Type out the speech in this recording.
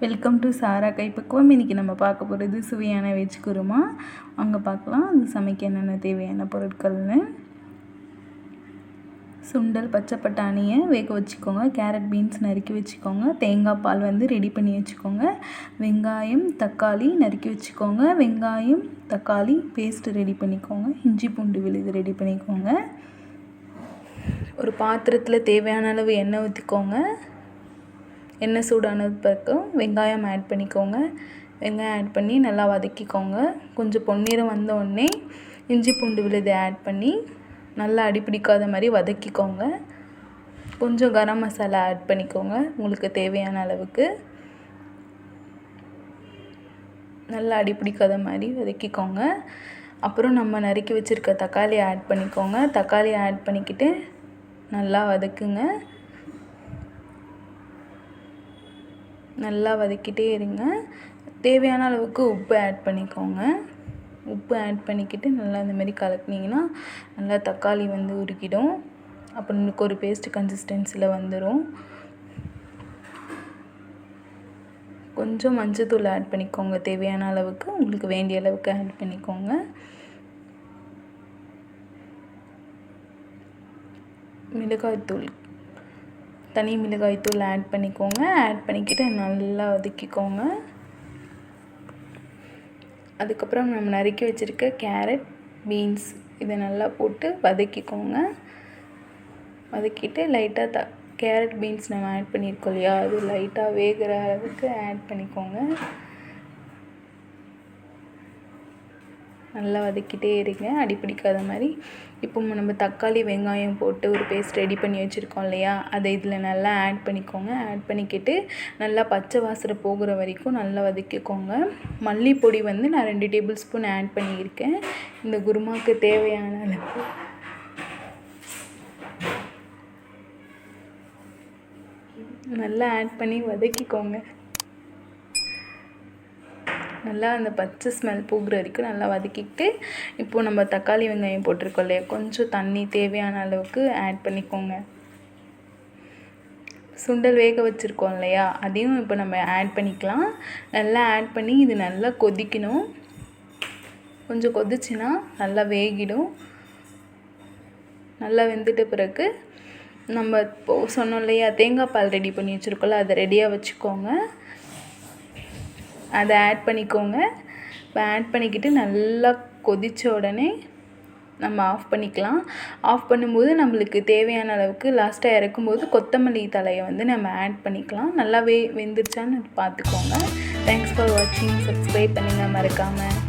Welcome to சாரா கைப்பக்குவம். இன்றைக்கி நம்ம பார்க்க போகிறது சுவையான வெஜ் குருமா. அங்கே பார்க்கலாம் அது சமைக்க என்னென்ன தேவையான பொருட்கள்னு. சுண்டல், பச்சை பட்டாணியை வேக வச்சுக்கோங்க. கேரட், பீன்ஸ் நறுக்கி வச்சுக்கோங்க. தேங்காய் பால் ரெடி பண்ணி வச்சுக்கோங்க. வெங்காயம், தக்காளி நறுக்கி வச்சுக்கோங்க. வெங்காயம், தக்காளி பேஸ்ட்டு ரெடி பண்ணிக்கோங்க. இஞ்சி பூண்டு விழுது ரெடி பண்ணிக்கோங்க. ஒரு பாத்திரத்தில் தேவையான அளவு எண்ணெய் ஊற்றிக்கோங்க. எண்ணெய் சூடானது பிறகும் வெங்காயம் ஆட் பண்ணிக்கோங்க. வெங்காயம் ஆட் பண்ணி நல்லா வதக்கிக்கோங்க. கொஞ்சம் பொன்னிறம் வந்த உடனே இஞ்சி பூண்டு விழுதை ஆட் பண்ணி நல்லா அடிப்பிடிக்காத மாதிரி வதக்கிக்கோங்க. கொஞ்சம் கரம் மசாலா ஆட் பண்ணிக்கோங்க உங்களுக்கு தேவையான அளவுக்கு. நல்லா அடிப்பிடிக்காத மாதிரி வதக்கிக்கோங்க. அப்புறம் நம்ம நறுக்கி வச்சுருக்க தக்காளி ஆட் பண்ணிக்கோங்க. தக்காளி ஆட் பண்ணிக்கிட்டு நல்லா வதக்குங்க. நல்லா வதக்கிட்டே இருங்க. தேவையான அளவுக்கு உப்பு ஆட் பண்ணிக்கோங்க. உப்பு ஆட் பண்ணிக்கிட்டு நல்லா இந்தமாரி கலக்குனிங்கன்னா நல்லா தக்காளி உருக்கிடும். அப்புறம் உங்களுக்கு ஒரு பேஸ்ட் கன்சிஸ்டன்சியில் வந்துடும். கொஞ்சம் மஞ்சத்தூள் ஆட் பண்ணிக்கோங்க. தேவையான அளவுக்கு உங்களுக்கு வேண்டிய அளவுக்கு ஆட் பண்ணிக்கோங்க. மிளகாய்த்தூள், தனி மிளகாய்த்தூள் ஆட் பண்ணிக்கோங்க. ஆட் பண்ணிக்கிட்டு நல்லா வதக்கிக்கோங்க. அதுக்கப்புறம் நம்ம நறுக்கி வச்சுருக்க கேரட், பீன்ஸ் இதை நல்லா போட்டு வதக்கிக்கோங்க. வதக்கிட்டு லைட்டாக கேரட், பீன்ஸ் நம்ம ஆட் பண்ணியிருக்கோம் இல்லையா, அது லைட்டாக வேகிற அளவுக்கு ஆட் பண்ணிக்கோங்க. நல்லா வதக்கிட்டே இருங்க அடிப்பிடிக்காத மாதிரி. இப்போ நம்ம தக்காளி, வெங்காயம் போட்டு ஒரு பேஸ்ட் ரெடி பண்ணி வச்சுருக்கோம் இல்லையா, அதை இதில் நல்லா ஆட் பண்ணிக்கோங்க. ஆட் பண்ணிக்கிட்டு நல்லா பச்சை வாசனை போகிற வரைக்கும் நல்லா வதக்கிக்கோங்க. மல்லிப்பொடி நான் 2 டேபிள் ஸ்பூன் ஆட் பண்ணியிருக்கேன். இந்த குருமாவுக்கு தேவையான அளவு நல்லா ஆட் பண்ணி வதக்கிக்கோங்க. நல்லா அந்த பச்சை ஸ்மெல் போகிற வரைக்கும் நல்லா வதக்கிக்கிட்டு இப்போது நம்ம தக்காளி, வெங்காயம் போட்டிருக்கோம் இல்லையா, கொஞ்சம் தண்ணி தேவையான அளவுக்கு ஆட் பண்ணிக்கோங்க. சுண்டல் வேக வச்சுருக்கோம் இல்லையா, அதையும் இப்போ நம்ம ஆட் பண்ணிக்கலாம். நல்லா ஆட் பண்ணி இது நல்லா கொதிக்கணும். கொஞ்சம் கொதிச்சுன்னா நல்லா வேகிடும். நல்லா வெந்துட்ட பிறகு நம்ம இப்போது சொன்னோம் இல்லையா, தேங்காய் பால் ரெடி பண்ணி வச்சுருக்கோம்ல, அதை ரெடியாக வச்சுக்கோங்க. அதை ஆட் பண்ணிக்கோங்க. இப்போ ஆட் பண்ணிக்கிட்டு நல்லா கொதித்த உடனே நம்ம ஆஃப் பண்ணிக்கலாம். ஆஃப் பண்ணும்போது நம்மளுக்கு தேவையான அளவுக்கு லாஸ்ட்டாக இறக்கும்போது கொத்தமல்லி தழையை நம்ம ஆட் பண்ணிக்கலாம். நல்லா வெந்துருச்சான்னு பார்த்துக்கோங்க. தேங்க்ஸ் ஃபார் வாட்சிங். சப்ஸ்கிரைப் பண்ணுங்கள் மறக்காமல்.